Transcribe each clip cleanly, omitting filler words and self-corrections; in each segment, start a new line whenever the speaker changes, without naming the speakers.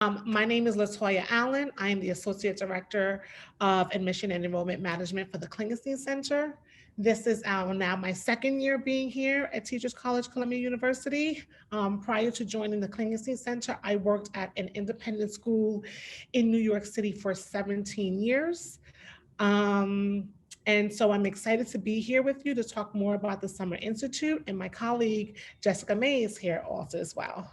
My name is Latoya Allen. I am the Associate Director of Admission and Enrollment Management for the Klingenstein Center. This is now my second year being here at Teachers College, Columbia University. Prior to joining the Klingenstein Center, I worked at an independent school in New York City for 17 years. Um, and so I'm excited to be here with you to talk more about the Summer Institute, and my colleague Jessica May is here also as well.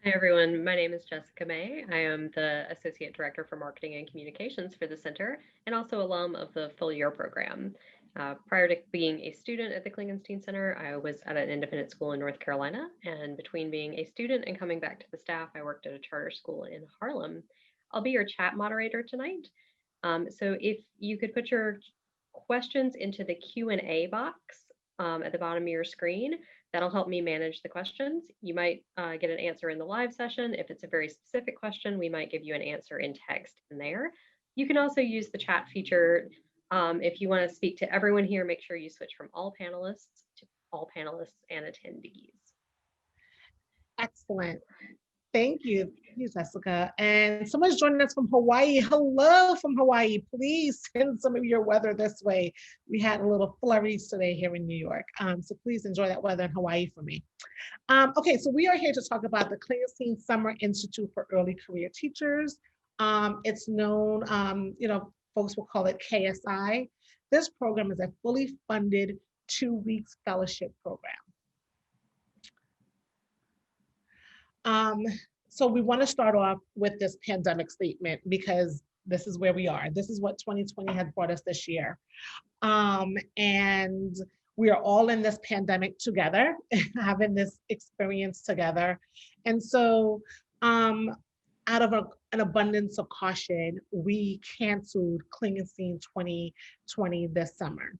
Hi, everyone. My name is Jessica May. I am the Associate Director for Marketing and Communications for the Center and also alum of the full year program. Prior to being a student at the Klingenstein Center, I was at an independent school in North Carolina. And between being a student and coming back to the staff, I worked at a charter school in Harlem. I'll be your chat moderator tonight. So if you could put your questions into the Q&A box at the bottom of your screen, that'll help me manage the questions. You might get an answer in the live session. If it's a very specific question, we might give you an answer in text in there. You can also use the chat feature. If you want to speak to everyone here, make sure you switch from all panelists to all panelists and attendees.
Excellent. Thank you, Jessica. And someone's joining us from Hawaii. Hello from Hawaii. Please send some of your weather this way. We had a little flurries today here in New York. So please enjoy that weather in Hawaii for me. Okay, so we are here to talk about the Klingenstein Summer Institute for Early Career Teachers. It's known, folks will call it KSI. This program is a fully funded 2 week fellowship program. So we want to start off with this pandemic statement because this is where we are. This is what 2020 has brought us this year. And we are all in this pandemic together, having this experience together. And so out of an abundance of caution, we canceled Klingenstein 2020 this summer.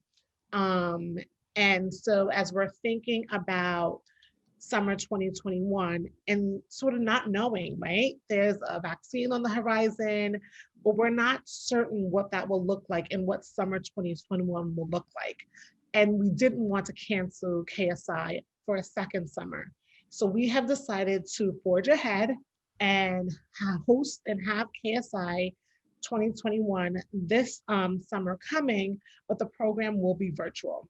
And so as we're thinking about summer 2021 and sort of not knowing, right? There's a vaccine on the horizon, but we're not certain what that will look like and what summer 2021 will look like. And we didn't want to cancel KSI for a second summer. So we have decided to forge ahead and host and have KSI 2021 this summer coming, but the program will be virtual.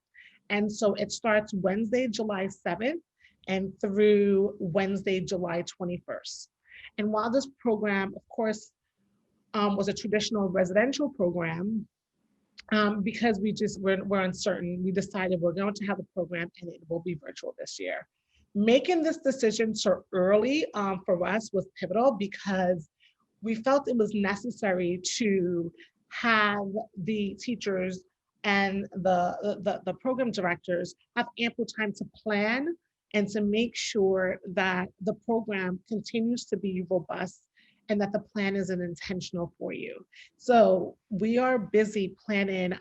And so it starts Wednesday, July 7th and through Wednesday, July 21st. And while this program, of course, was a traditional residential program, because we're uncertain, we decided we're going to have a program and it will be virtual this year. Making this decision so early for us was pivotal because we felt it was necessary to have the teachers and the program directors have ample time to plan and to make sure that the program continues to be robust and that the plan is intentional for you. So we are busy planning,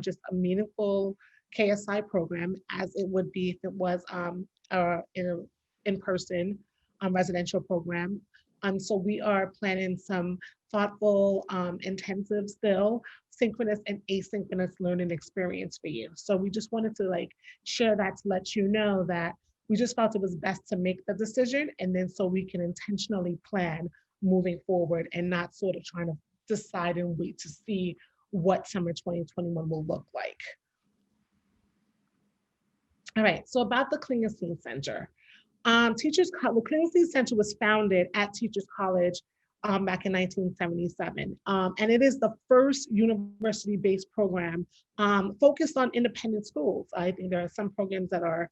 just a meaningful KSI program as it would be if it was in-person residential program. So we are planning some thoughtful, intensive still, synchronous and asynchronous learning experience for you. So we just wanted to share that to let you know that we just felt it was best to make the decision and then so we can intentionally plan moving forward and not sort of trying to decide and wait to see what summer 2021 will look like. All right, so about the Klingenstein Center. The Klingenstein Center was founded at Teachers College back in 1977. And it is the first university-based program focused on independent schools. I think there are some programs that are,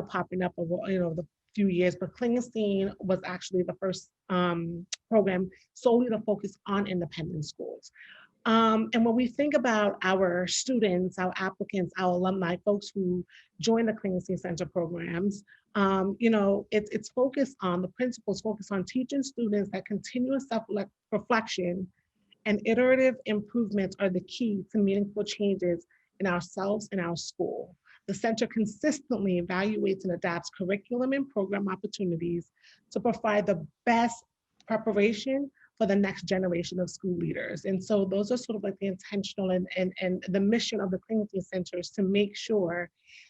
popping up over, the few years, but Klingenstein was actually the first program solely to focus on independent schools. And when we think about our students, our applicants, our alumni, folks who join the Klingenstein Center programs, it's focused on, the principles focus on teaching students that continuous self-reflection and iterative improvements are the key to meaningful changes in ourselves and our school. The center consistently evaluates and adapts curriculum and program opportunities to provide the best preparation for the next generation of school leaders. And so those are sort of like the intentional and the mission of the Klingenstein Center is to make sure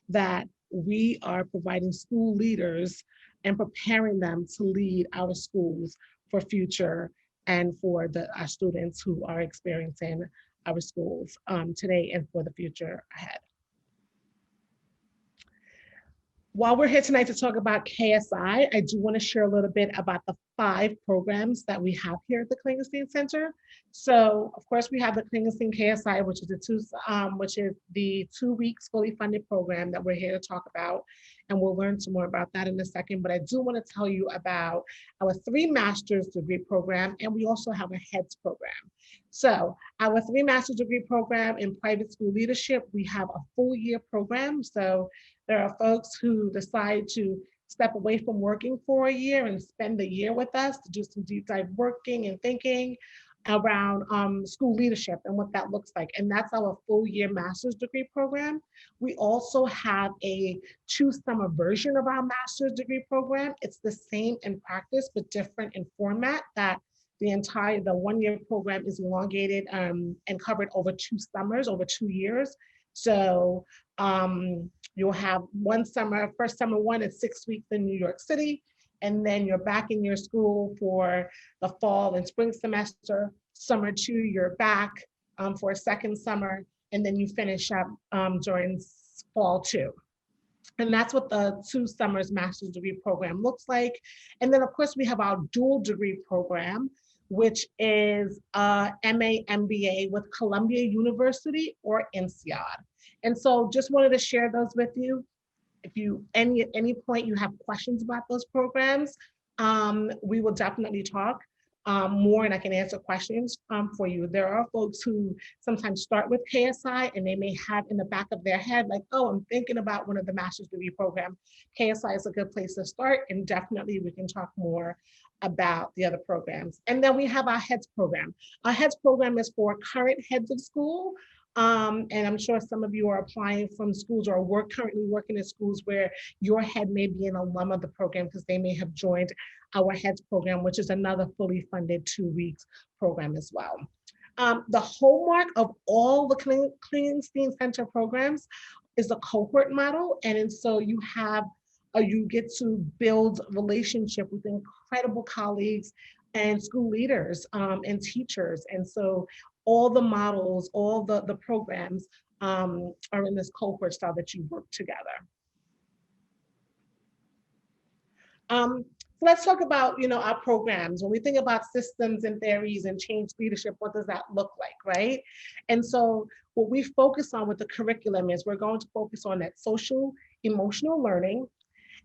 that we are providing school leaders and preparing them to lead our schools for future and for our students who are experiencing our schools today and for the future ahead. While we're here tonight to talk about KSI, I do want to share a little bit about the 5 programs that we have here at the Klingenstein Center. So, of course, we have the Klingenstein KSI, which is the 2 weeks fully funded program that we're here to talk about, and we'll learn some more about that in a second. But I do want to tell you about our 3 master's degree program, and we also have a HEADS program. So, our 3 master's degree program in private school leadership, we have a full year program. So there are folks who decide to step away from working for a year and spend the year with us to do some deep dive working and thinking around school leadership and what that looks like. And that's our full year master's degree program. We also have a 2-summer version of our master's degree program. It's the same in practice, but different in format, that the 1-year program is elongated and covered over 2 summers, over 2 years. So you'll have first summer 1 is 6 weeks in New York City, and then you're back in your school for the fall and spring semester. Summer 2, you're back for a second summer, and then you finish up during fall 2. And that's what the 2 summers master's degree program looks like. And then of course we have our dual degree program, which is MA MBA with Columbia University or INSEAD. And so just wanted to share those with you. If you, at any point you have questions about those programs, we will definitely talk more and I can answer questions for you. There are folks who sometimes start with KSI and they may have in the back of their head, like, oh, I'm thinking about one of the master's degree programs. KSI is a good place to start, and definitely we can talk more about the other programs. And then we have our HEADS program. Our HEADS program is for current heads of school. And I'm sure some of you are applying from schools or currently working in schools where your head may be an alum of the program because they may have joined our HEADS program, which is another fully funded 2 weeks program as well. The hallmark of all the Klingenstein Center programs is the cohort model. And so you get to build relationship with incredible colleagues and school leaders and teachers. And so all the models, all the programs are in this cohort style that you work together. So let's talk about, our programs. When we think about systems and theories and change leadership, what does that look like, right? And so what we focus on with the curriculum is we're going to focus on that social emotional learning.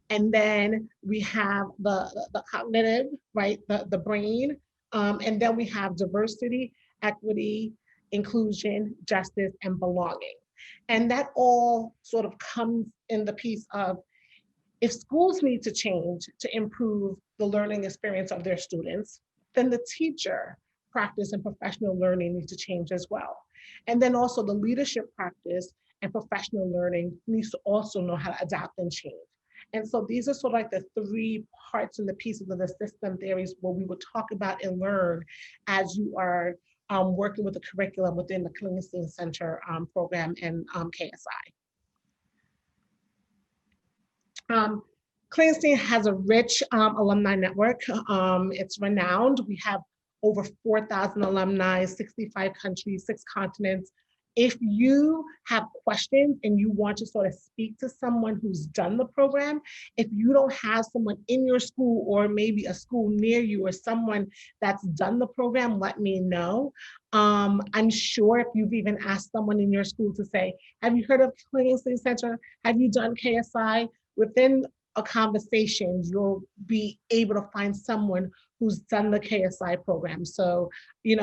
And then we have the cognitive, right, the brain. And then we have diversity, equity, inclusion, justice, and belonging. And that all sort of comes in the piece of, if schools need to change to improve the learning experience of their students, then the teacher practice and professional learning needs to change as well. And then also the leadership practice and professional learning needs to also know how to adapt and change. And so these are sort of like the 3 parts and the pieces of the system theories where we would talk about and learn as you are working with the curriculum within the Klingenstein Center program and KSI. Klingenstein has a rich alumni network. It's renowned. We have over 4,000 alumni, 65 countries, 6 continents. If you have questions and you want to sort of speak to someone who's done the program, if you don't have someone in your school or maybe a school near you or someone that's done the program, let me know. I'm sure if you've even asked someone in your school to say, have you heard of Klingenstein Center? Have you done KSI? Within a conversation, you'll be able to find someone who's done the KSI program. So,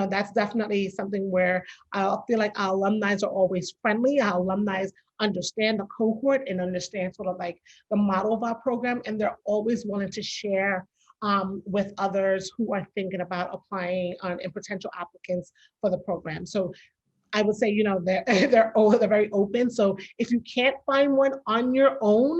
that's definitely something where I feel like our alumni are always friendly. Our alumni understand the cohort and understand sort of like the model of our program, and they're always willing to share with others who are thinking about applying and potential applicants for the program. So I would say, they're very open. So if you can't find one on your own,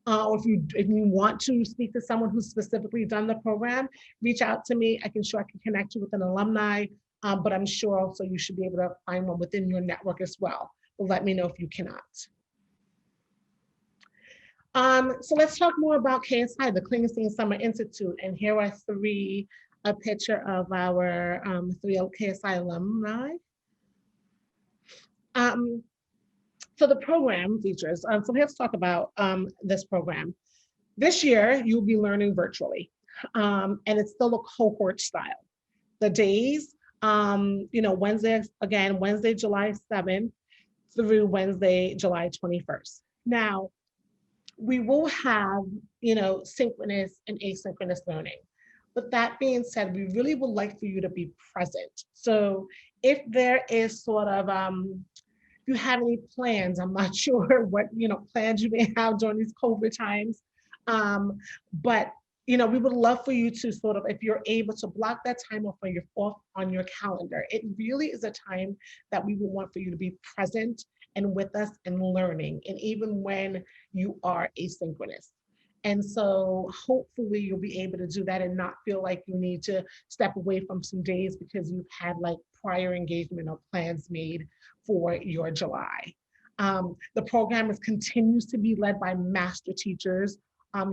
or if you want to speak to someone who's specifically done the program, reach out to me. I can connect you with an alumni, but I'm sure also you should be able to find one within your network as well. But let me know if you cannot. So let's talk more about KSI, the Klingenstein Summer Institute. And here are a picture of our three KSI alumni. So the program features, so let's talk about this program. This year, you'll be learning virtually, and it's still a cohort style. The days, Wednesday, July 7th through Wednesday, July 21st. Now, we will have, synchronous and asynchronous learning. But that being said, we really would like for you to be present. So if there is sort of, if you have any plans, I'm not sure what, plans you may have during these COVID times, but we would love for you to sort of, if you're able to block that time off on your calendar. It really is a time that we would want for you to be present and with us and learning, and even when you are asynchronous. And so hopefully you'll be able to do that and not feel like you need to step away from some days because you've had like prior engagement or plans made for your July. The program continues to be led by master teachers.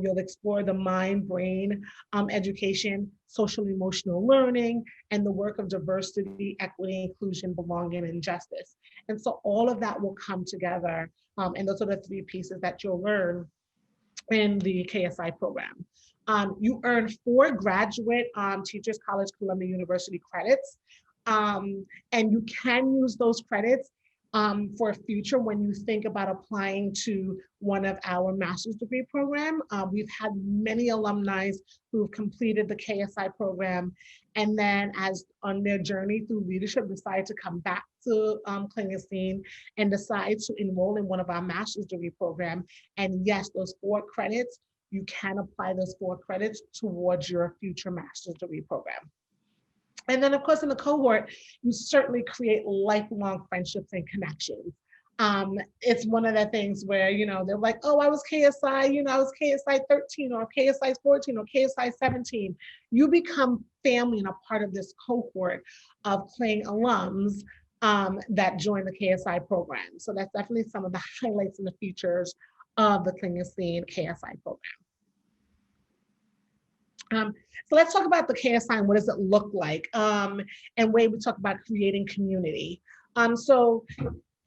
You'll explore the mind, brain education, social emotional learning, and the work of diversity, equity, inclusion, belonging, and justice. And so all of that will come together. And those are the three pieces that you'll learn in the KSI program. You earn 4 graduate Teachers College Columbia University credits. And you can use those credits for future when you think about applying to one of our master's degree program. We've had many alumni who've completed the KSI program and then as on their journey through leadership decide to come back to Klingenstein and decide to enroll in one of our master's degree program. And yes, those 4 credits, you can apply those 4 credits towards your future master's degree program. And then, of course, in the cohort, you certainly create lifelong friendships and connections. It's one of the things where, they're like, oh, I was KSI, I was KSI 13 or KSI 14 or KSI 17. You become family and a part of this cohort of Kling alums that join the KSI program. So that's definitely some of the highlights and the features of the Klingenstein KSI program. So let's talk about the KSI and what does it look like, and where we talk about creating community. So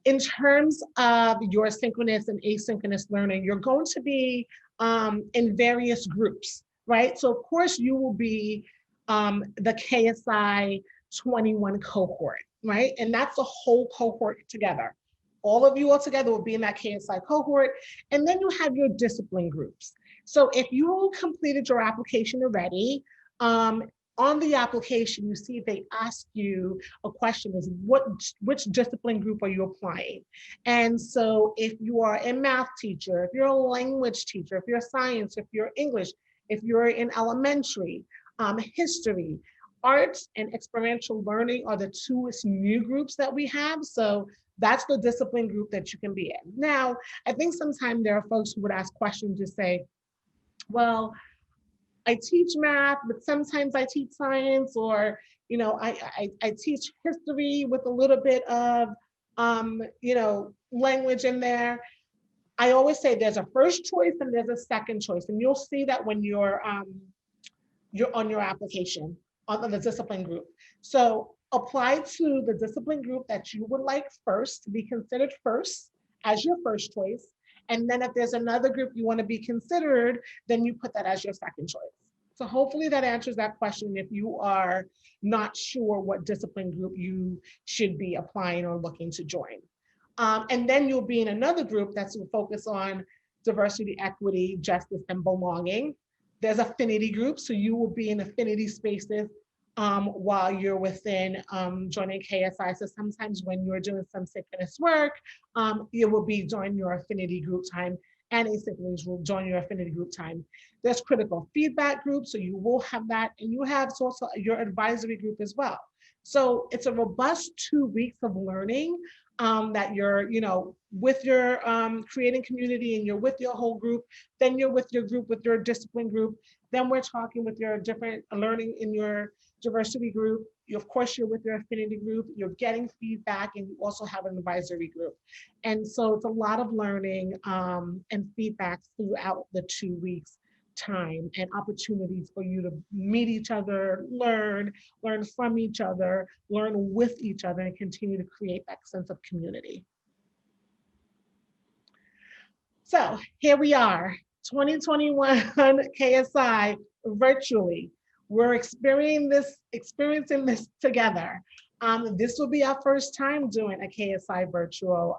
in terms of your synchronous and asynchronous learning, you're going to be in various groups, right? So of course you will be the KSI 21 cohort, right? And that's the whole cohort together. All of you all together will be in that KSI cohort. And then you have your discipline groups. So if you completed your application already, on the application, you see they ask you a question is which discipline group are you applying? And so if you are a math teacher, if you're a language teacher, if you're science, if you're English, if you're in elementary, history, arts and experiential learning are the 2 new groups that we have. So that's the discipline group that you can be in. Now, I think sometimes there are folks who would ask questions to say, well, I teach math, but sometimes I teach science, or, I teach history with a little bit of, language in there. I always say there's a first choice and there's a second choice. And you'll see that when you're on your application on the discipline group. So apply to the discipline group that you would like first to be considered first as your first choice. And then if there's another group you want to be considered, then you put that as your second choice. So hopefully that answers that question if you are not sure what discipline group you should be applying or looking to join. And then you'll be in another group that's will focus on diversity, equity, justice, and belonging. There's affinity groups, so you will be in affinity spaces while you're within joining KSI. So sometimes when you're doing some synchronous work, you will be joining your affinity group time, and asynchronous will join your affinity group time. There's critical feedback groups, so you will have that, and you have also your advisory group as well. So it's a robust 2 weeks of learning that you're, with your creating community and you're with your whole group, then you're with your group, with your discipline group, Then we're talking with your different learning in your diversity group. Of course, you're with your affinity group, you're getting feedback, and you also have an advisory group. And so it's a lot of learning and feedback throughout the 2 weeks time, and opportunities for you to meet each other, learn from each other, learn with each other, and continue to create that sense of community. So here we are, 2021 KSI virtually. We're experiencing this together. This will be our first time doing a KSI virtual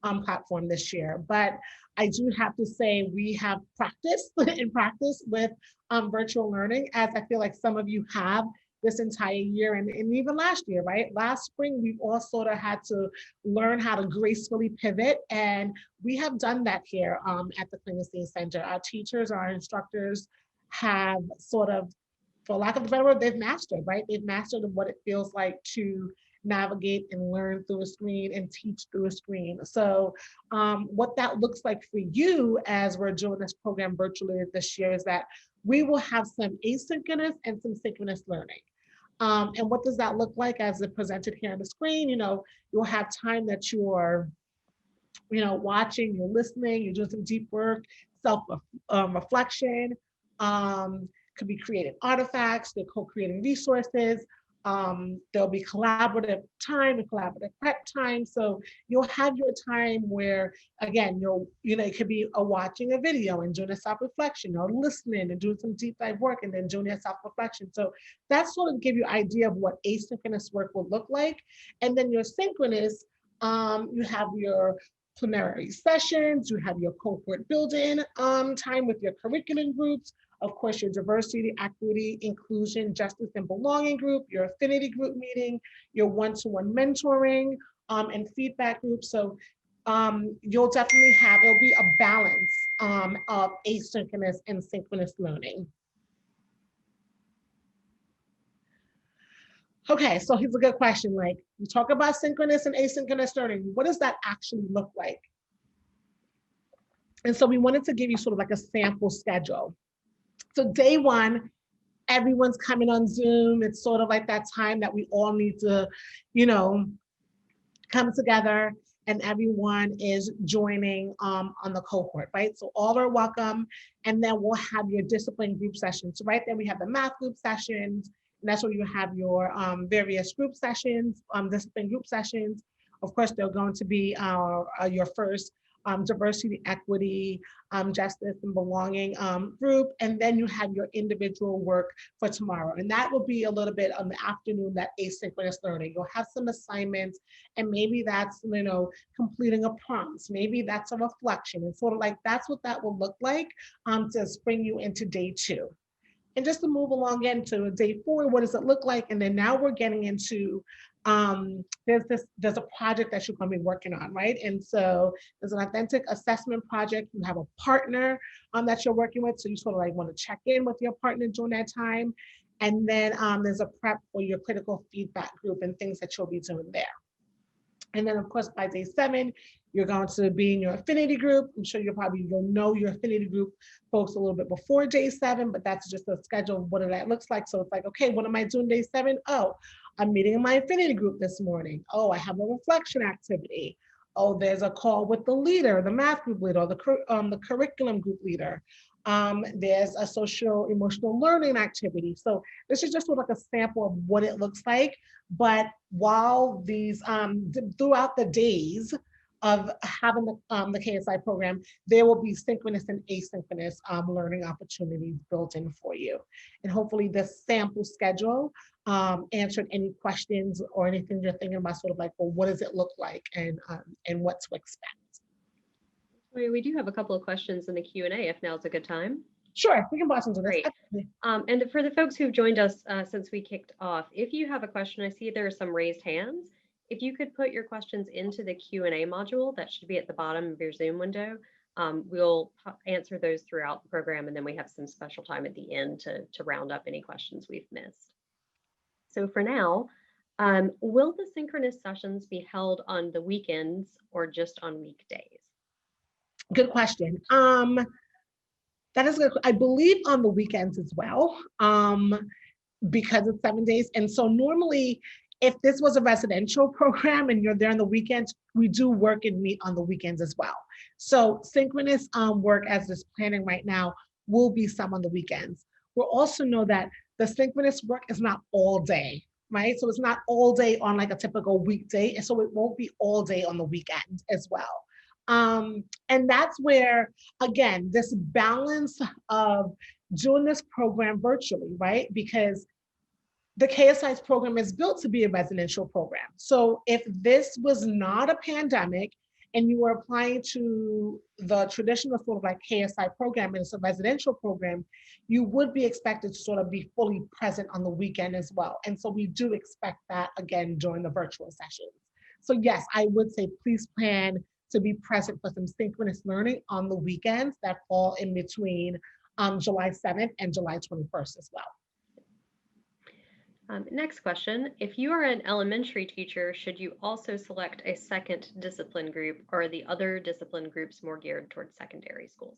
platform this year, but I do have to say we have practiced in practice with virtual learning, as I feel like some of you have this entire year, and even last year, right? Last spring, we've all sort of had to learn how to gracefully pivot, and we have done that here at the Klingenstein Center. Our teachers, our instructors have sort of, for lack of a better word, they've mastered, right? They've mastered what it feels like to navigate and learn through a screen and teach through a screen. So what that looks like for you as we're doing this program virtually this year is that we will have some asynchronous and some synchronous learning. And what does that look like as it presented here on the screen? You'll have time that you're, watching, you're listening, you're doing some deep work, self reflection, could be creating artifacts, they're co-creating resources. There'll be collaborative time and collaborative prep time. So you'll have your time where, again, it could be watching a video and doing a self-reflection, or listening and doing some deep dive work and then doing a self-reflection. So that's sort of give you an idea of what asynchronous work will look like. And then your synchronous, you have your plenary sessions, you have your cohort building time with your curriculum groups, of course, your diversity, equity, inclusion, justice, and belonging group, your affinity group meeting, your one-to-one mentoring, and feedback group. So you'll definitely it'll be a balance of asynchronous and synchronous learning. Okay, so here's a good question. Like, we talk about synchronous and asynchronous learning. What does that actually look like? And so we wanted to give you sort of like a sample schedule. So day one, everyone's coming on Zoom. It's sort of like that time that we all need to, come together, and everyone is joining on the cohort, right? So all are welcome. And then we'll have your discipline group sessions. So right then we have the math group sessions, and that's where you have your various group sessions, discipline group sessions. Of course, they're going to be your first diversity, equity, justice, and belonging group. And then you have your individual work for tomorrow. And that will be a little bit on the afternoon, that asynchronous learning. You'll have some assignments, and maybe that's, completing a prompt. Maybe that's a reflection. And sort of like, that's what that will look like to bring you into day two. And just to move along into day four, what does it look like? And then now we're getting into, there's a project that you're going to be working on, right? And so there's an authentic assessment project. You have a partner that you're working with. So you sort of like want to check in with your partner during that time. And then there's a prep for your critical feedback group and things that you'll be doing there. And then of course, by day 7, you're going to be in your affinity group. I'm sure you'll know your affinity group folks a little bit before day 7, but that's just a schedule of what that looks like. So it's like, okay, what am I doing day 7? Oh, I'm meeting in my affinity group this morning. Oh, I have a reflection activity. Oh, there's a call with the leader, the math group leader, or the curriculum group leader. There's a social emotional learning activity. So this is just sort of like a sample of what it looks like. But while these, throughout the days of having the KSI program, there will be synchronous and asynchronous learning opportunities built in for you. And hopefully this sample schedule answered any questions or anything you're thinking about, sort of like, well, what does it look like, and what to expect.
We do have a couple of questions in the Q&A if now's a good time.
Sure, we can blast into this.
Great. And for the folks who've joined us since we kicked off, if you have a question, I see there are some raised hands. If you could put your questions into the Q&A module, that should be at the bottom of your Zoom window. We'll answer those throughout the program, and then we have some special time at the end to round up any questions we've missed. So for now, will the synchronous sessions be held on the weekends or just on weekdays?
Good question. That is good. I believe on the weekends as well, because it's 7 days. And so normally, if this was a residential program and you're there on the weekends, we do work and meet on the weekends as well. So synchronous work as it's planning right now will be some on the weekends. We'll also know that the synchronous work is not all day, right? So it's not all day on like a typical weekday. And so it won't be all day on the weekend as well. And that's where, again, this balance of doing this program virtually, right? Because the KSI's program is built to be a residential program. So if this was not a pandemic and you were applying to the traditional sort of like KSI program and it's a residential program, you would be expected to sort of be fully present on the weekend as well. And so we do expect that again during the virtual sessions. So yes, I would say please plan to be present for some synchronous learning on the weekends that fall in between July 7th and July 21st as well.
Next question, if you are an elementary teacher, should you also select a second discipline group, or are the other discipline groups more geared towards secondary schools?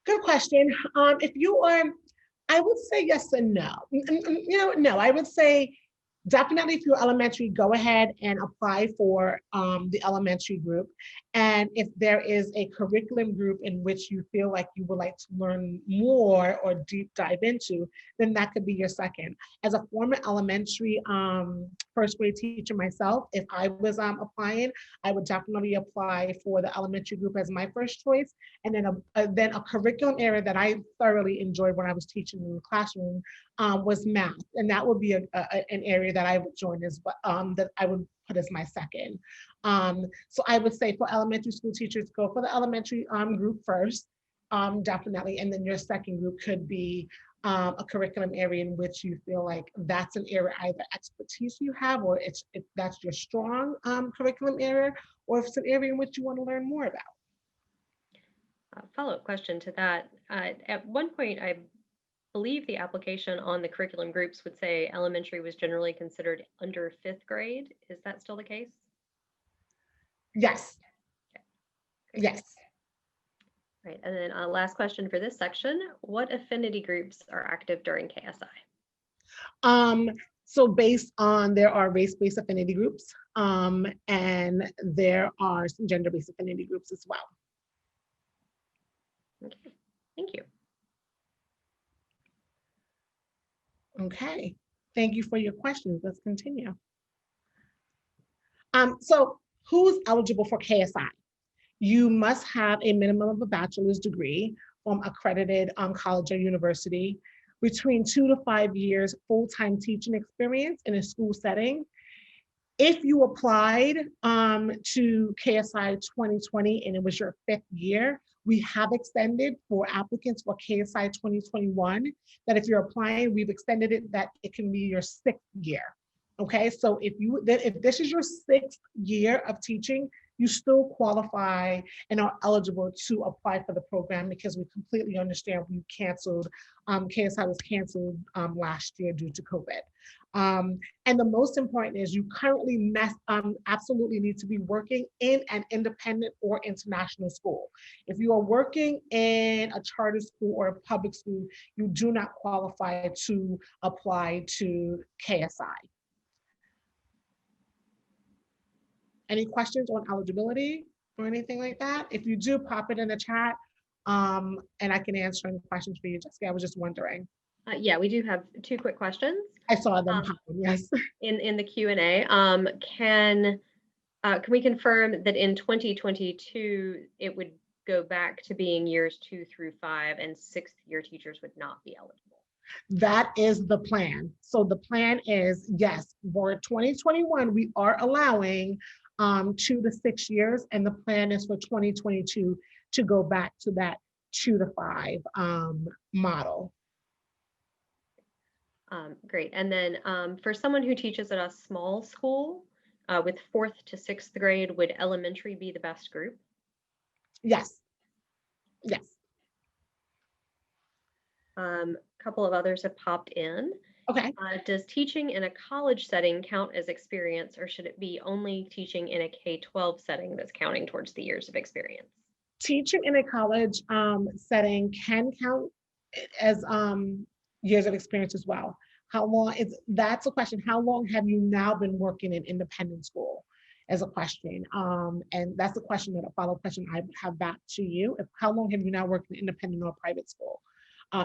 Good question. If you are, I would say yes and no. No, I would say definitely if you're elementary, go ahead and apply for the elementary group. And if there is a curriculum group in which you feel like you would like to learn more or deep dive into, then that could be your second. As a former elementary first grade teacher myself, if I was applying, I would definitely apply for the elementary group as my first choice. And then a curriculum area that I thoroughly enjoyed when I was teaching in the classroom was math. And that would be an area that I would join as well, that I would put as my second. So I would say for elementary school teachers, go for the elementary group first, definitely. And then your second group could be a curriculum area in which you feel like that's an area either expertise you have, or that's your strong curriculum area, or if it's an area in which you want to learn more about.
Follow-up question to that. At one point, I believe the application on the curriculum groups would say elementary was generally considered under 5th grade. Is that still the case?
Yes.
Okay.
Yes.
Right, and then last question for this section, what affinity groups are active during KSI?
So based on, there are race-based affinity groups, and there are some gender-based affinity groups as well.
Okay, thank you.
Okay, thank you for your questions. Let's continue. So who's eligible for KSI? You must have a minimum of a bachelor's degree from accredited college or university, between 2 to 5 years full-time teaching experience in a school setting. If you applied to KSI 2020 and it was your 5th year, we have extended for applicants for KSI 2021, that if you're applying, we've extended it that it can be your 6th year. Okay, so if this is your 6th year of teaching, you still qualify and are eligible to apply for the program, because we completely understand we canceled, KSI was canceled last year due to COVID. And the most important is you currently absolutely need to be working in an independent or international school. If you are working in a charter school or a public school, you do not qualify to apply to KSI. Any questions on eligibility or anything like that? If you do, pop it in the chat, and I can answer any questions for you, Jessica. I was just wondering.
Yeah, we do have 2 quick questions.
I saw them popping, yes.
In the Q&A, can we confirm that in 2022 it would go back to being years 2 through 5, and 6th year teachers would not be eligible?
That is the plan. So the plan is, yes, for 2021, we are allowing 2 to 6 years, and the plan is for 2022 to go back to that 2 to 5 model.
Great. And then for someone who teaches at a small school with 4th to 6th grade, would elementary be the best group?
Yes. Yes.
A couple of others have popped in.
Okay.
Does teaching in a college setting count as experience, or should it be only teaching in a K-12 setting that's counting towards the years of experience?
Teaching in a college setting can count as years of experience as well. How long is, that's a question. How long have you now been working in independent school as a question? And that's a question, that a follow-up question I would have back to you. If, how long have you now worked in independent or private school,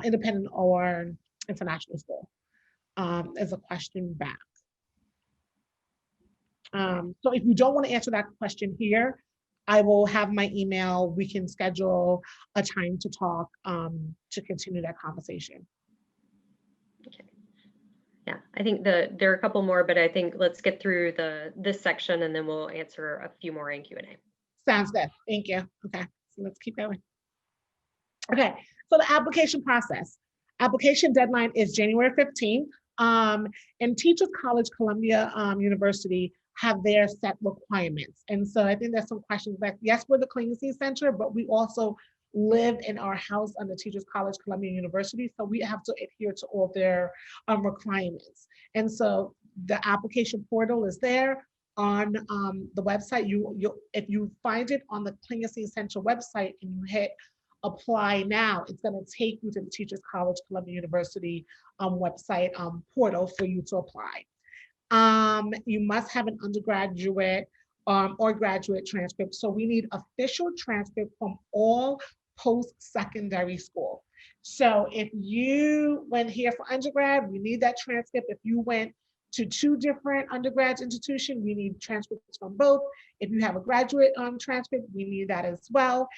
independent or international school, as a question back. So if you don't want to answer that question here, I will have my email. We can schedule a time to talk to continue that conversation.
Okay. Yeah, I think there are a couple more, but I think let's get through this section and then we'll answer a few more in Q&A.
Sounds good. Thank you. Okay, so let's keep going. Okay, so the application process. Application deadline is January 15th. And Teachers College, Columbia University have their set requirements. And so I think there's some questions that, yes, we're the Klingenstein Center, but we also live in our house under Teachers College, Columbia University. So we have to adhere to all their requirements. And so the application portal is there on the website. If you find it on the Klingenstein Center website and you hit apply now, it's going to take you to the Teachers College, Columbia University website portal for you to apply. You must have an undergraduate or graduate transcript. So we need official transcript from all post-secondary school. So if you went here for undergrad, we need that transcript. If you went to 2 different undergrad institutions, we need transcripts from both. If you have a graduate transcript, we need that as well.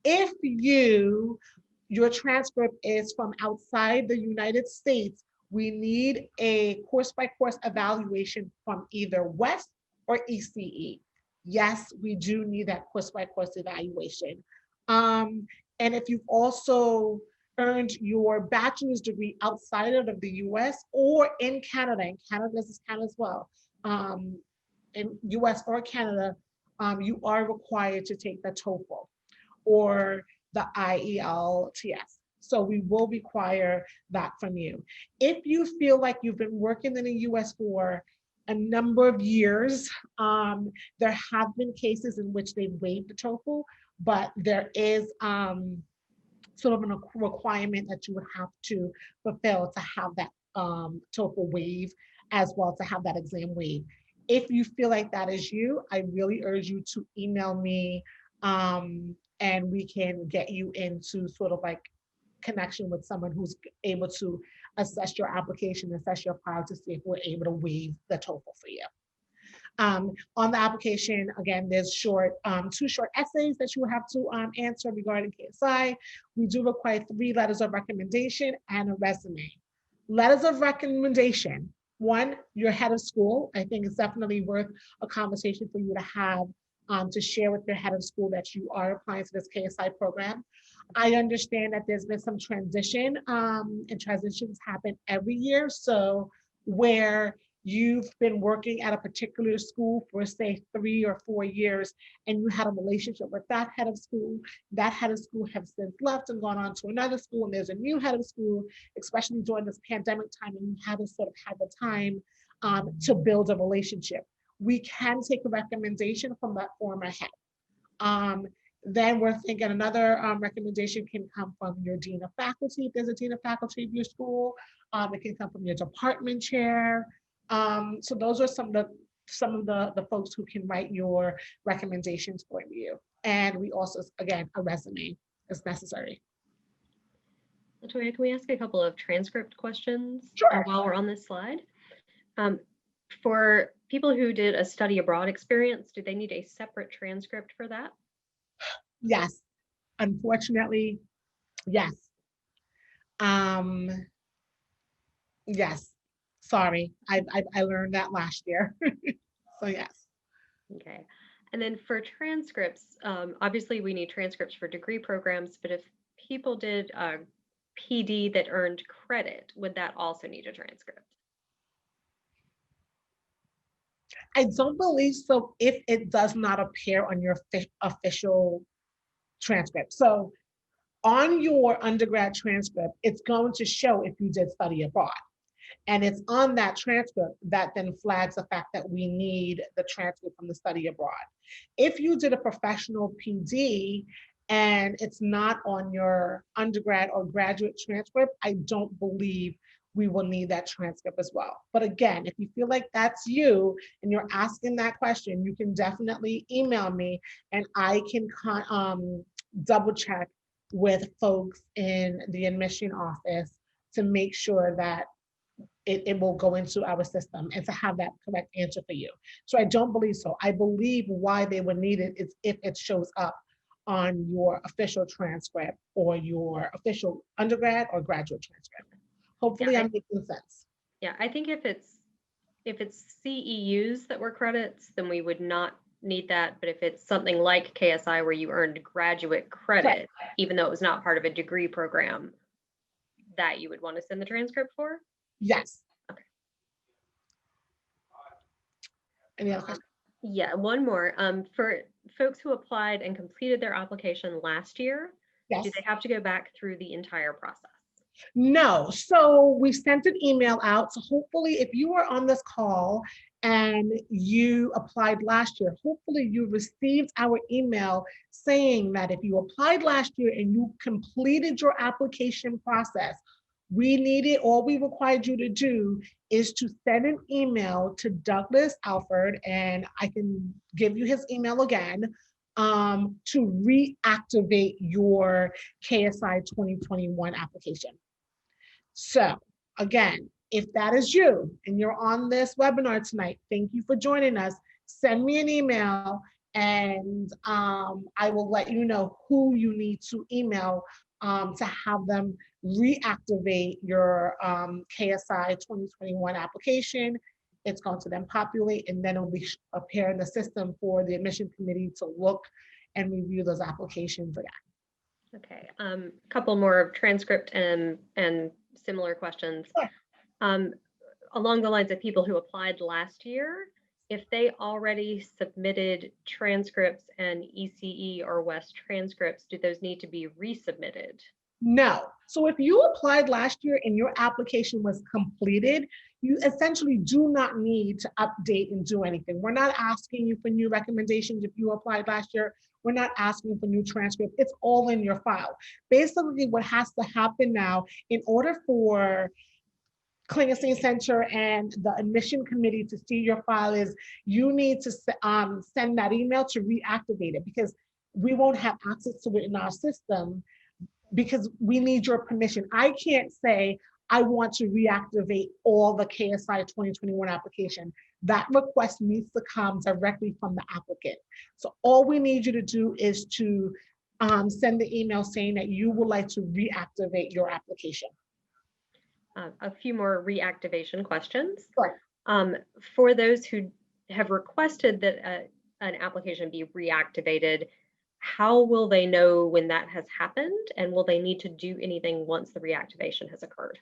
If your transcript is from outside the United States, we need a course-by-course evaluation from either West or ECE. Yes, we do need that course-by-course evaluation. And if you've also earned your bachelor's degree outside of the US or in Canada, and Canada is Canada as well, in US or Canada, you are required to take the TOEFL or the IELTS. So we will require that from you. If you feel like you've been working in the US for a number of years, there have been cases in which they waived the TOEFL, but there is sort of a requirement that you would have to fulfill to have that TOEFL waive, as well to have that exam waive. If you feel like that is you, I really urge you to email me and we can get you into sort of like connection with someone who's able to assess your application, assess your file to see if we're able to waive the TOEFL for you. On the application, again, there's 2 short essays that you have to answer regarding KSI. We do require 3 letters of recommendation and a resume. Letters of recommendation. 1, your head of school. I think it's definitely worth a conversation for you to have to share with your head of school that you are applying to this KSI program. I understand that there's been some transition and transitions happen every year. So where you've been working at a particular school for say 3 or 4 years and you had a relationship with that head of school has since left and gone on to another school, and there's a new head of school, especially during this pandemic time, and you haven't sort of had the time to build a relationship. We can take a recommendation from that former head. Then we're thinking another recommendation can come from your dean of faculty, if there's a dean of faculty of your school. It can come from your department chair. So those are some of the folks who can write your recommendations for you. And we also, again, a resume is necessary.
Latoya, can we ask a couple of transcript questions
Sure.
While we're on this slide? For people who did a study abroad experience, do they need a separate transcript for that?
Yes, unfortunately, yes. Yes, sorry, I learned that last year. So yes.
Okay, and then for transcripts, obviously we need transcripts for degree programs, but if people did a PD that earned credit, would that also need a transcript?
I don't believe so if it does not appear on your official transcript. So on your undergrad transcript, it's going to show if you did study abroad. And it's on that transcript that then flags the fact that we need the transcript from the study abroad. If you did a professional PD and it's not on your undergrad or graduate transcript, I don't believe we will need that transcript as well. But again, if you feel like that's you and you're asking that question, you can definitely email me and I can double check with folks in the admission office to make sure that it will go into our system and to have that correct answer for you. So I don't believe so. I believe why they would need it is if it shows up on your official transcript or your official undergrad or graduate transcript. Hopefully I'm making sense.
Yeah, I think if it's CEUs that were credits, then we would not need that. But if it's something like KSI where you earned graduate credit, even though it was not part of a degree program, that you would want to send the transcript for?
Yes.
Okay.
Any other questions?
Yeah, one more. For folks who applied and completed their application last year,
yes.
Do they have to go back through the entire process?
No. So we sent an email out. So hopefully if you were on this call and you applied last year, hopefully you received our email saying that if you applied last year and you completed your application process, all we required you to do is to send an email to Douglas Alford, and I can give you his email again, to reactivate your KSI 2021 application. So again, if that is you and you're on this webinar tonight, thank you for joining us. Send me an email and I will let you know who you need to email to have them reactivate your KSI 2021 application. It's going to then populate and then it'll be appear in the system for the admission committee to look and review those applications again.
Okay, couple more transcript and similar questions. Sure. Along the lines of people who applied last year, if they already submitted transcripts and ECE or West transcripts, do those need to be resubmitted?
No. So if you applied last year and your application was completed, you essentially do not need to update and do anything. We're not asking you for new recommendations if you applied last year. We're not asking for new transcript. It's all in your file. Basically, what has to happen now in order for Klingenstein Center and the admission committee to see your file is you need to send that email to reactivate it, because we won't have access to it in our system because we need your permission. I can't say I want to reactivate all the KSI 2021 application. That request needs to come directly from the applicant. So all we need you to do is to send the email saying that you would like to reactivate your application.
A few more reactivation questions.
Sure.
For those who have requested that an application be reactivated, how will they know when that has happened, and will they need to do anything once the reactivation has occurred?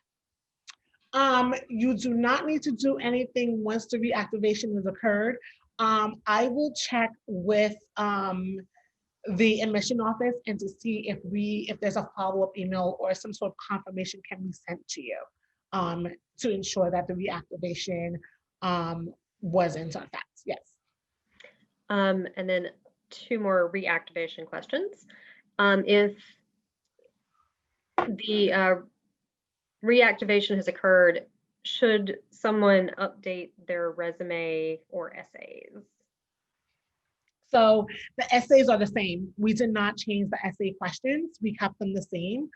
You do not need to do anything once the reactivation has occurred. I will check with the admission office and to see if there's a follow-up email or some sort of confirmation can be sent to you to ensure that the reactivation was in fact, yes.
And then two more reactivation questions. If the reactivation has occurred, should someone update their resume or essays?
So the essays are the same. We did not change the essay questions. We kept them the same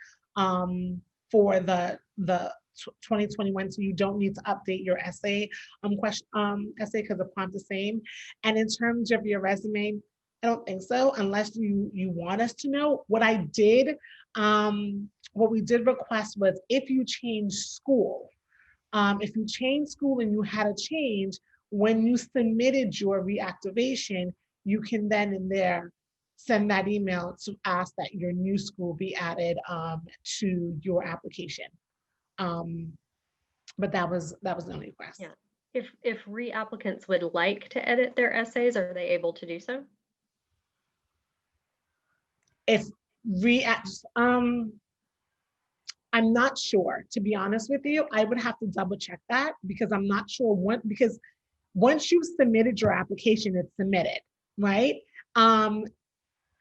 for the 2021. So you don't need to update your essay essay because the prompt is the same. And in terms of your resume, I don't think so, unless you want us to know. What we did request was if you change school, and you had a change, when you submitted your reactivation, you can then in there send that email to ask that your new school be added to your application. But that was the only request.
Yeah. If reapplicants would like to edit their essays, are they able to do so?
If I'm not sure, to be honest with you. I would have to double check that because I'm not sure because once you've submitted your application, it's submitted, right?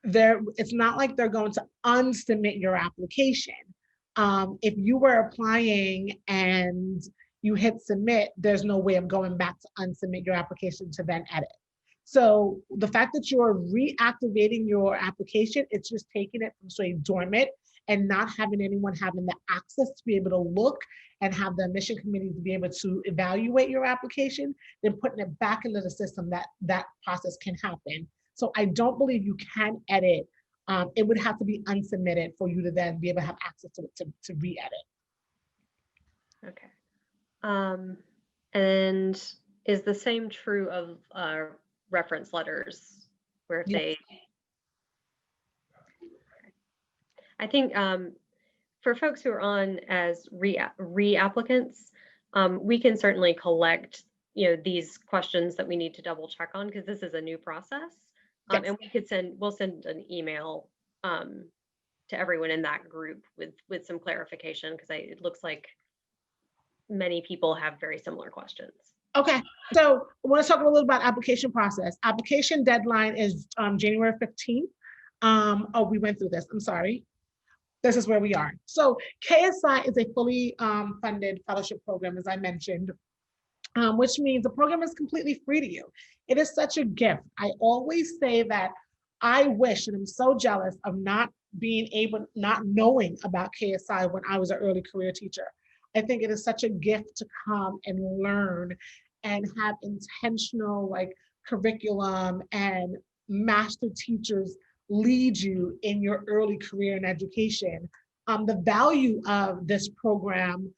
it's not like they're going to unsubmit your application. If you were applying and you hit submit, there's no way of going back to unsubmit your application to then edit. So the fact that you're reactivating your application, it's just taking it from straight dormant and not having anyone having the access to be able to look and have the admission committee to be able to evaluate your application, then putting it back into the system, that process can happen. So I don't believe you can edit. It would have to be unsubmitted for you to then be able to have access to it to re-edit.
Okay. And is the same true of reference letters, where if
Yes.
I think for folks who are on as re-applicants, we can certainly collect, these questions that we need to double check on, because this is a new process.
Yes.
And we'll send an email to everyone in that group with some clarification, because it looks like many people have very similar questions.
Okay, so I want to talk a little about application process. Application deadline is January 15th. Oh, we went through this, I'm sorry. This is where we are. So KSI is a fully funded fellowship program, as I mentioned, which means the program is completely free to you. It is such a gift. I always say that I wish, and I'm so jealous of not knowing about KSI when I was an early career teacher. I think it is such a gift to come and learn and have intentional curriculum and master teachers lead you in your early career in education. The value of this program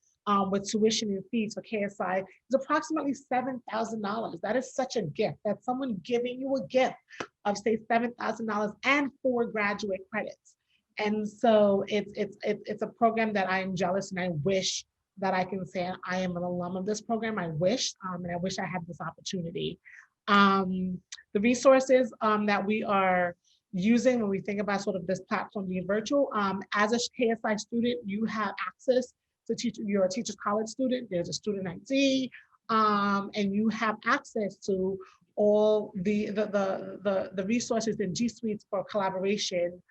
with tuition and fees for KSI is approximately $7,000. That is such a gift. That's someone giving you a gift of say $7,000 and 4 graduate credits. And so it's a program that I am jealous, and I wish that I can say I am an alum of this program. I wish, and I wish I had this opportunity. The resources that we are using when we think about sort of this platform being virtual, as a KSI student, you have access to you're a Teachers College student, there's a student ID, and you have access to all the resources in G Suites for collaboration,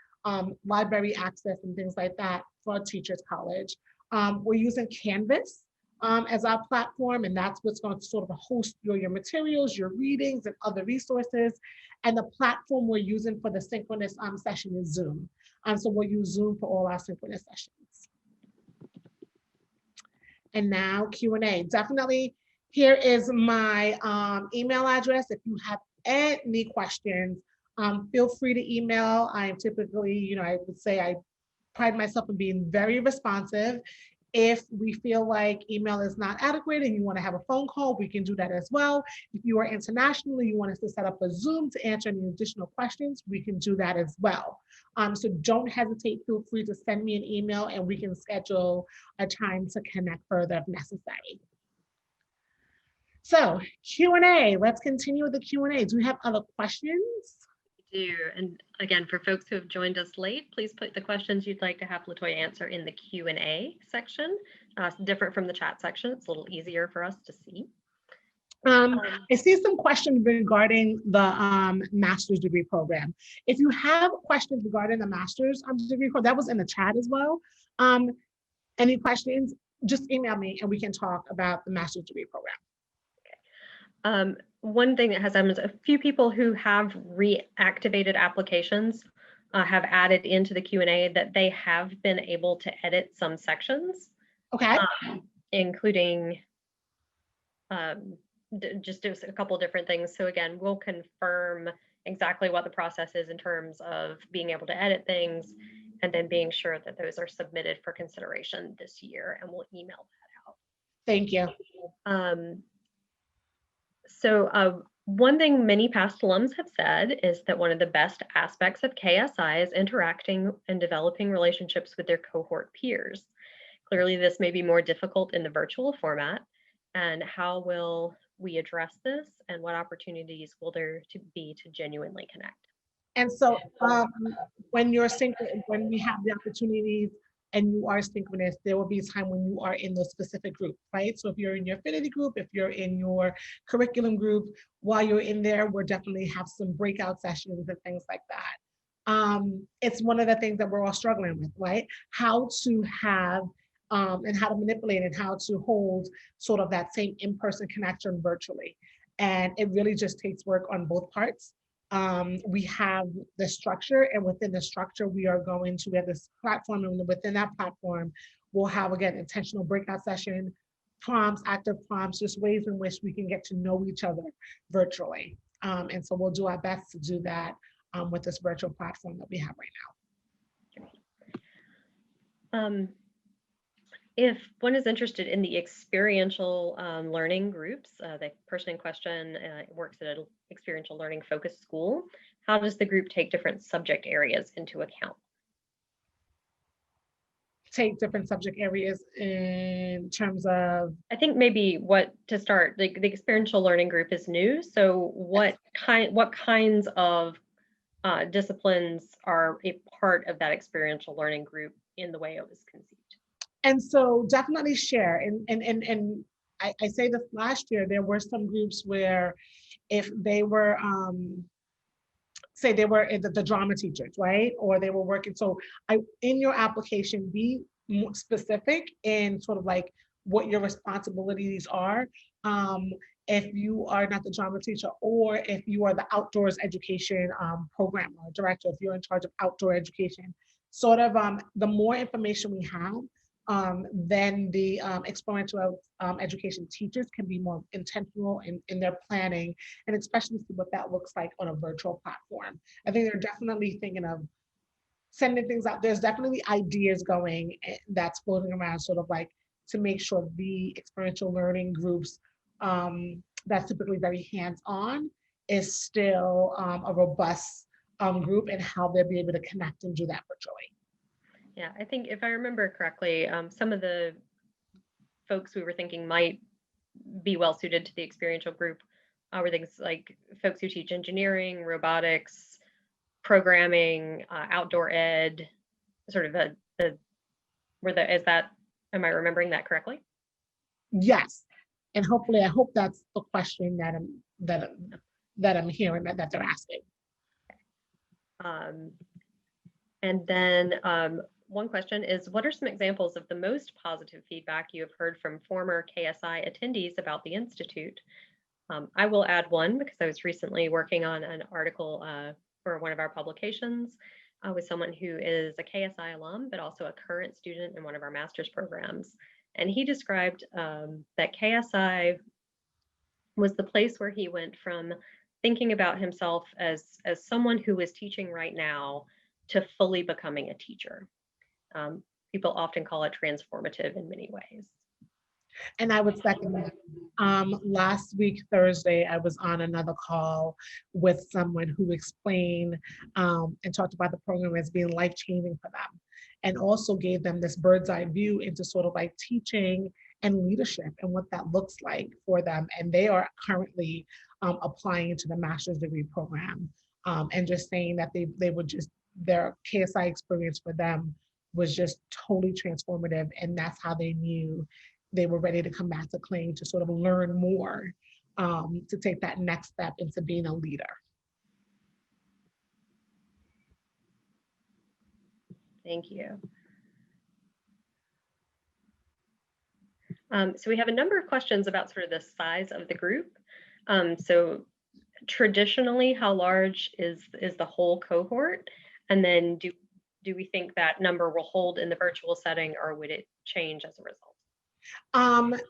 library access and things like that for Teachers College. We're using Canvas as our platform, and that's what's going to sort of host your materials, your readings, and other resources. And the platform we're using for the synchronous session is Zoom. So we'll use Zoom for all our synchronous sessions. And now Q&A. Definitely, here is my email address. If you have any questions, feel free to email. I am typically, I would say I pride myself in being very responsive. If we feel like email is not adequate and you want to have a phone call, we can do that as well. If you are internationally, you want us to set up a Zoom to answer any additional questions, we can do that as well. So don't hesitate, feel free to send me an email and we can schedule a time to connect further if necessary. So Q&A, let's continue with the Q&A. Do we have other questions?
Do. And again, for folks who have joined us late, please put the questions you'd like to have LaToya answer in the Q&A section. Different from the chat section. It's a little easier for us to see.
I see some questions regarding the master's degree program. If you have questions regarding the master's degree program, that was in the chat as well. Any questions, just email me and we can talk about the master's degree program.
Okay. One thing that has happened is a few people who have reactivated applications have added into the Q&A that they have been able to edit some sections.
Okay.
Including just a couple different things. So again, we'll confirm exactly what the process is in terms of being able to edit things and then being sure that those are submitted for consideration this year, and we'll email that out.
Thank you.
So one thing many past alums have said is that one of the best aspects of KSI is interacting and developing relationships with their cohort peers. Clearly, this may be more difficult in the virtual format. And how will we address this, and what opportunities will there be to genuinely connect?
And so when we have the opportunities and you are synchronous, there will be a time when you are in those specific group, right? So if you're in your affinity group, if you're in your curriculum group, while you're in there, we'll definitely have some breakout sessions and things like that. it's one of the things that we're all struggling with, right? How to have and how to manipulate and how to hold sort of that same in-person connection virtually. And it really just takes work on both parts. We have the structure, and within the structure, we have this platform, and within that platform, we'll have, again, intentional breakout session, prompts, active prompts, just ways in which we can get to know each other virtually. And so we'll do our best to do that with this virtual platform that we have right
now. If one is interested in the experiential learning groups, the person in question works at an experiential learning focused school, how does the group take different subject areas into account?
Take different subject areas in terms of?
I think maybe to start, like the experiential learning group is new. So what kinds of disciplines are a part of that experiential learning group in the way it was conceived?
And so definitely share. And I say this, last year, there were some groups where if they were, say they were the drama teachers, right? Or they were working. So in your application, be more specific in sort of like what your responsibilities are. If you are not the drama teacher, or if you are the outdoors education program or director, if you're in charge of outdoor education, sort of the more information we have, then the experiential education teachers can be more intentional in their planning, and especially see what that looks like on a virtual platform. I think they're definitely thinking of sending things out. There's definitely ideas going that's floating around, sort of like to make sure the experiential learning groups that's typically very hands-on is still a robust group, and how they'll be able to connect and do that virtually.
Yeah, I think if I remember correctly, some of the folks we were thinking might be well suited to the experiential group were things like folks who teach engineering, robotics, programming, outdoor ed, sort of am I remembering that correctly?
Yes, and hopefully, I hope that's the question that I'm hearing that they're asking.
And then one question is, what are some examples of the most positive feedback you have heard from former KSI attendees about the Institute? I will add one because I was recently working on an article for one of our publications with someone who is a KSI alum, but also a current student in one of our master's programs. And he described that KSI was the place where he went from thinking about himself as someone who was teaching right now to fully becoming a teacher. People often call it transformative in many ways.
And I would second that. Last week, Thursday, I was on another call with someone who explained and talked about the program as being life-changing for them, and also gave them this bird's eye view into sort of like teaching and leadership and what that looks like for them. And they are currently applying to the master's degree program, and just saying that their KSI experience for them was just totally transformative. And that's how they knew they were ready to come back to Kling to sort of learn more, to take that next step into being a leader.
Thank you. So we have a number of questions about sort of the size of the group. So traditionally, how large is the whole cohort? And then do we think that number will hold in the virtual setting, or would it change as a result?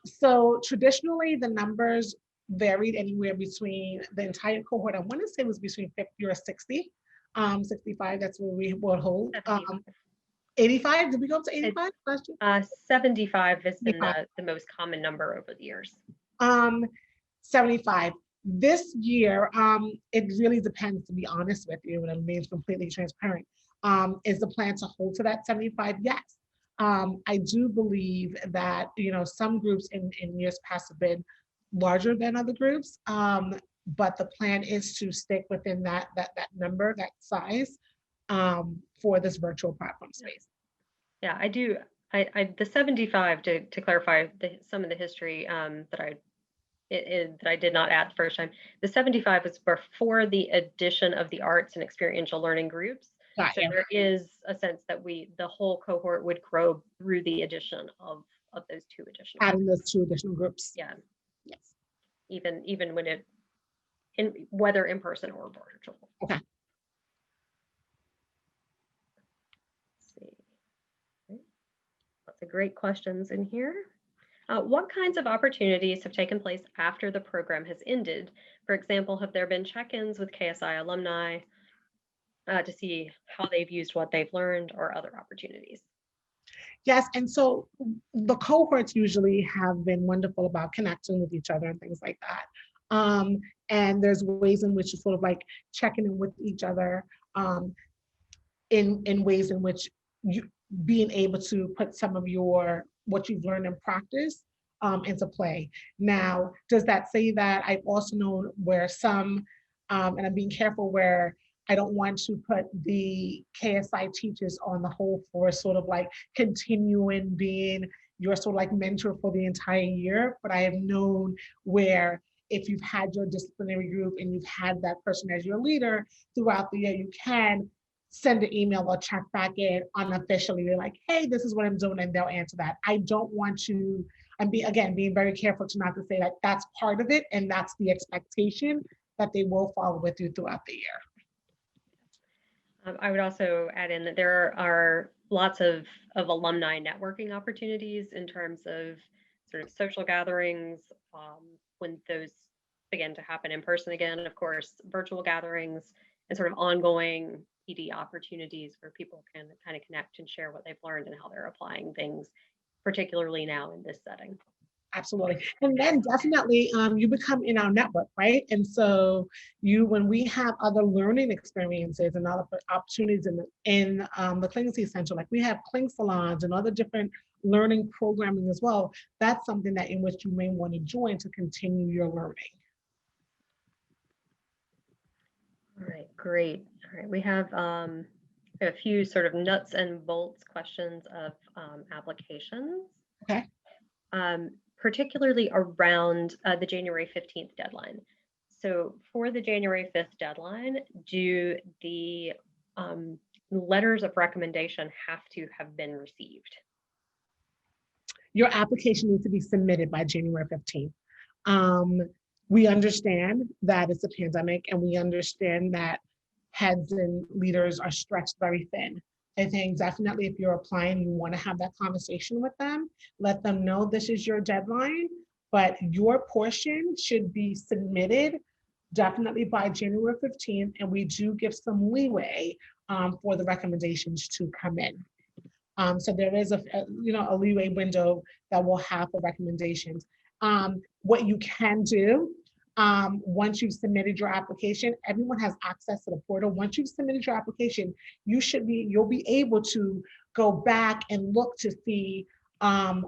So traditionally, the numbers varied anywhere between the entire cohort. I want to say it was between 50 or 60, 65. That's where we would hold. 85? Did we go up to 85?
75 has been the most common number over the years.
75. This year, it really depends, to be honest with you, and it remains completely transparent. Is the plan to hold to that 75? Yes. I do believe that, some groups in years past have been larger than other groups, but the plan is to stick within that number, that size, for this virtual platform space.
Yeah, I do. The 75, to clarify some of the history that I did not add the first time. The 75 was before the addition of the arts and experiential learning groups.
Got
So
you.
there is a sense that the whole cohort would grow through the addition of those two additional.
Adding those two additional groups.
Yeah.
Yes.
Even when whether in person or virtual.
Okay.
Let's see. Lots of great questions in here. What kinds of opportunities have taken place after the program has ended? For example, have there been check-ins with KSI alumni to see how they've used what they've learned or other opportunities?
Yes, and so the cohorts usually have been wonderful about connecting with each other and things like that. And there's ways in which you sort of like checking in with each other in ways in which you being able to put some of what you've learned in practice into play. Now, does that say that I've also known where some, and I'm being careful where I don't want to put the KSI teachers on the whole for sort of like continuing being your sort of like mentor for the entire year, but I have known where if you've had your disciplinary group and you've had that person as your leader throughout the year, you can send an email or check back in unofficially. They're like, hey, this is what I'm doing, and they'll answer that. I don't want to, being very careful to not to say that that's part of it and that's the expectation that they will follow with you throughout the year.
I would also add in that there are lots of alumni networking opportunities in terms of sort of social gatherings when those begin to happen in person again, and of course, virtual gatherings and sort of ongoing PD opportunities where people can kind of connect and share what they've learned and how they're applying things, particularly now in this setting.
Absolutely. And then definitely you become in our network, right? And so when we have other learning experiences and other opportunities in the Klingenstein Center, like we have Kling salons and other different learning programming as well, that's something that in which you may want to join to continue your learning.
All right, great. All right, we have a few sort of nuts and bolts questions of applications.
Okay.
Particularly around the January 15th deadline. So for the January 5th deadline, do the letters of recommendation have to have been received?
Your application needs to be submitted by January 15th. We understand that it's a pandemic and we understand that heads and leaders are stretched very thin. I think definitely if you're applying, you want to have that conversation with them, let them know this is your deadline, but your portion should be submitted definitely by January 15th, and we do give some leeway for the recommendations to come in. So there is a leeway window that we'll have for recommendations. What you can do, once you've submitted your application, everyone has access to the portal. Once you've submitted your application, you'll be able to go back and look to see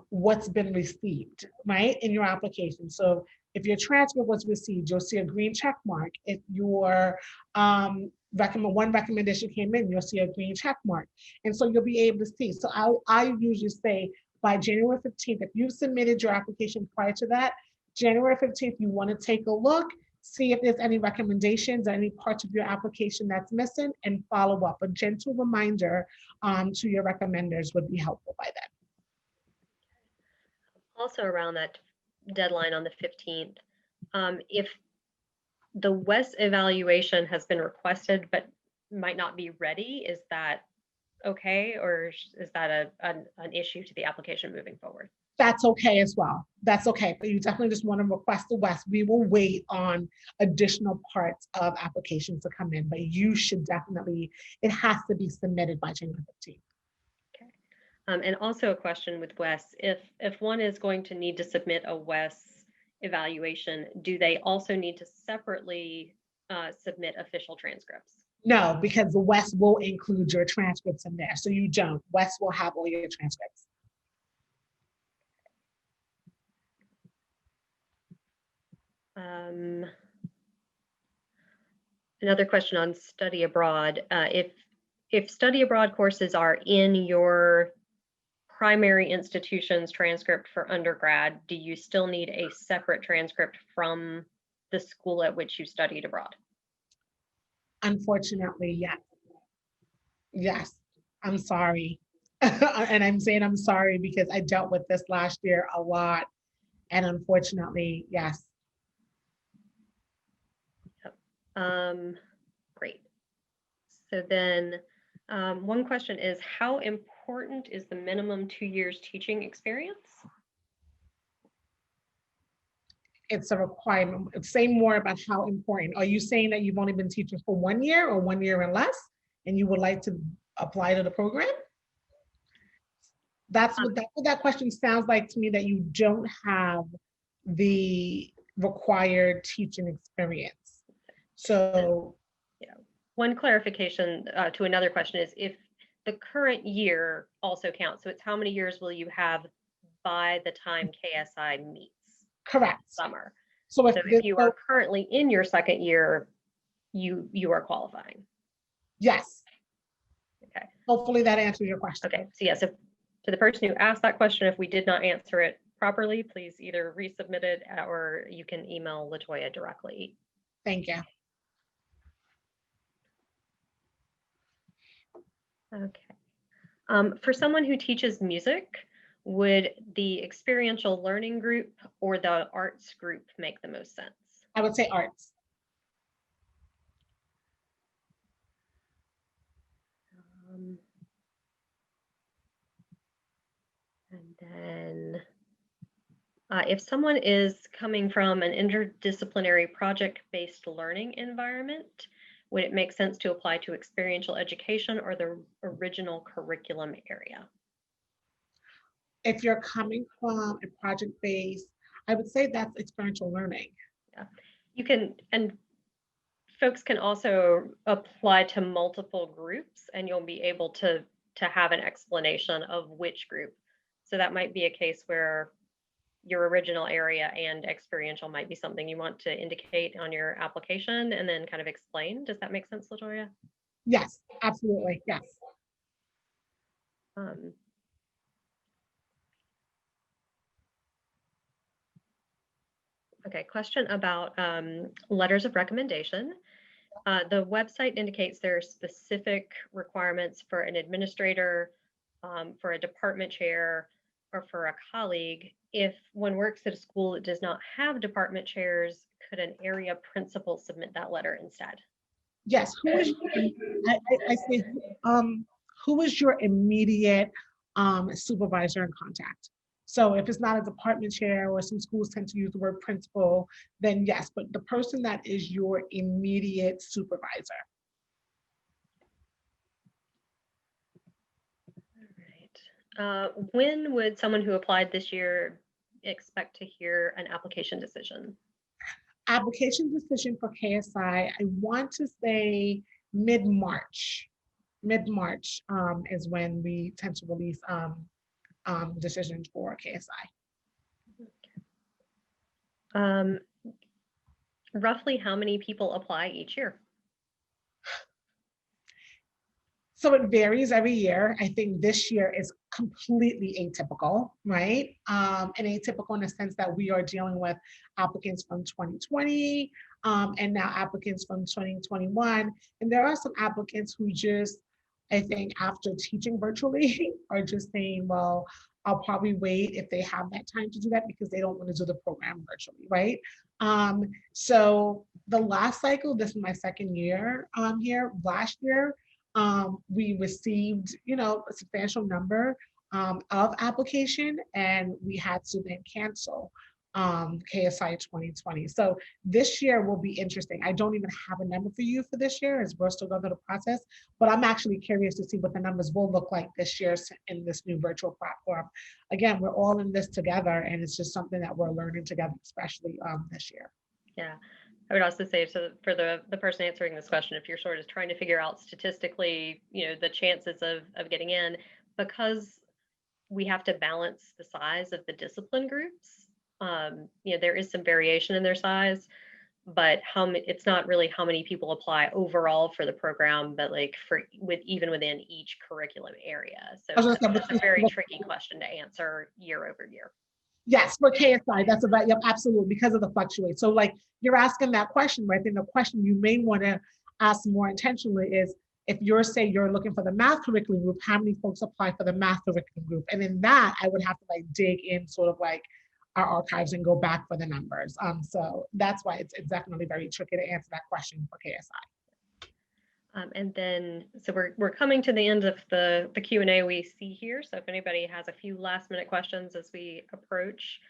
what's been received, right, in your application. So if your transcript was received, you'll see a green check mark. If your one recommendation came in, you'll see a green check mark. And so you'll be able to see. So I usually say by January 15th, if you've submitted your application prior to that, January 15th, you want to take a look, see if there's any recommendations or any parts of your application that's missing, and follow up. A gentle reminder to your recommenders would be helpful by then.
Also around that deadline on the 15th, if the WES evaluation has been requested but might not be ready, is that okay, or is that an issue to the application moving forward?
That's okay as well. That's okay, but you definitely just want to request the WES. We will wait on additional parts of applications to come in, but you should definitely, it has to be submitted by January 15th.
Okay. And also a question with WES, if one is going to need to submit a WES evaluation, do they also need to separately submit official transcripts?
No, because the WES will include your transcripts in there. So you don't. WES will have all your transcripts.
Another question on study abroad. If study abroad courses are in your primary institution's transcript for undergrad, do you still need a separate transcript from the school at which you studied abroad?
Unfortunately, yes. Yes, I'm sorry. And I'm saying I'm sorry because I dealt with this last year a lot. And unfortunately, yes.
Great. So then one question is, how important is the minimum 2 years teaching experience?
It's a requirement. Say more about how important. Are you saying that you've only been teaching for 1 year or 1 year and less, and you would like to apply to the program? That's what that question sounds like to me, that you don't have the required teaching experience. So
yeah, one clarification to another question is if the current year also counts. So it's how many years will you have by the time KSI meets?
Correct.
Summer.
So
if you are currently in your second year, you are qualifying.
Yes.
Okay.
Hopefully that answers your question.
Okay. So yes, if to the person who asked that question, if we did not answer it properly, please either resubmit it or you can email LaToya directly.
Thank you.
Okay. For someone who teaches music, would the experiential learning group or the arts group make the most sense?
I would say arts.
And then if someone is coming from an interdisciplinary project-based learning environment, would it make sense to apply to experiential education or the original curriculum area?
If you're coming from a project-based, I would say that's experiential learning.
Yeah, you can, and folks can also apply to multiple groups and you'll be able to have an explanation of which group. So that might be a case where your original area and experiential might be something you want to indicate on your application and then kind of explain. Does that make sense, LaToya?
Yes, absolutely, yes.
Okay, question about letters of recommendation. The website indicates there are specific requirements for an administrator, for a department chair, or for a colleague. If one works at a school that does not have department chairs, could an area principal submit that letter instead?
Yes, who is, I say, who is your immediate supervisor and contact? So if it's not a department chair, or some schools tend to use the word principal, then yes, but the person that is your immediate supervisor.
All right. When would someone who applied this year expect to hear an application decision?
Application decision for KSI, I want to say mid-March. Mid-March is when we tend to release decisions for KSI.
Roughly how many people apply each year?
So it varies every year. I think this year is completely atypical, right? And atypical in the sense that we are dealing with applicants from 2020 and now applicants from 2021. And there are some applicants who just, I think after teaching virtually are just saying, well, I'll probably wait if they have that time to do that because they don't want to do the program virtually, right? So the last cycle, this is my second year here, last year, we received, a substantial number of application, and we had to then cancel KSI 2020. So this year will be interesting. I don't even have a number for you for this year as we're still going through the process, but I'm actually curious to see what the numbers will look like this year in this new virtual platform. Again, we're all in this together, and it's just something that we're learning together, especially this year.
Yeah. I would also say, so for the person answering this question, if you're sort of trying to figure out statistically, the chances of getting in, because we have to balance the size of the discipline groups, there is some variation in their size, but it's not really how many people apply overall for the program, but like even within each curriculum area. So that's a very tricky question to answer year over year.
Yes, for KSI, that's about, yep, absolutely, because of the fluctuate. So like you're asking that question, right? Then the question you may want to ask more intentionally is, if you're looking for the math curriculum group, how many folks apply for the math curriculum group? And in that, I would have to like dig in sort of like our archives and go back for the numbers. So that's why it's definitely very tricky to answer that question for KSI.
And then, so we're coming to the end of the Q&A we see here. So if anybody has a few last minute questions as we approach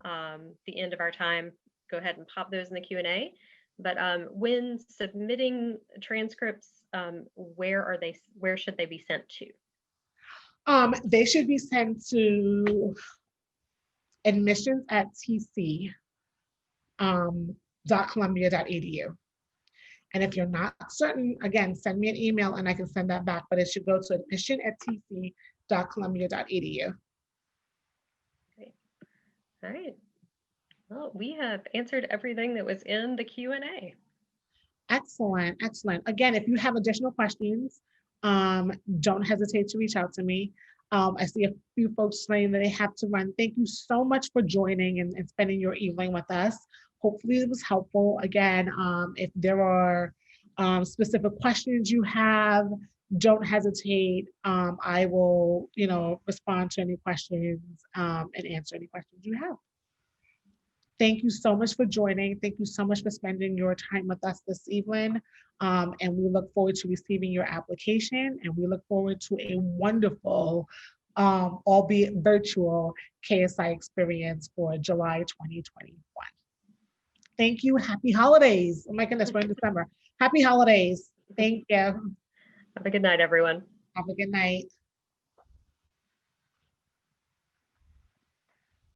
the end of our time, go ahead and pop those in the Q&A. But when submitting transcripts, where should they be sent to?
They should be sent to admissions@tc.columbia.edu. And if you're not certain, again, send me an email and I can send that back, but it should go to admission@tc.columbia.edu.
Okay. All right. Well, we have answered everything that was in the Q&A.
Excellent, excellent. Again, if you have additional questions, don't hesitate to reach out to me. I see a few folks saying that they have to run. Thank you so much for joining and spending your evening with us. Hopefully it was helpful. Again, if there are specific questions you have, don't hesitate. I will, respond to any questions and answer any questions you have. Thank you so much for joining. Thank you so much for spending your time with us this evening. And we look forward to receiving your application, and we look forward to a wonderful, albeit virtual, KSI experience for July 2021. Thank you. Happy holidays. Oh my goodness, we're in December. Happy holidays. Thank you.
Have a good night, everyone.
Have a good night.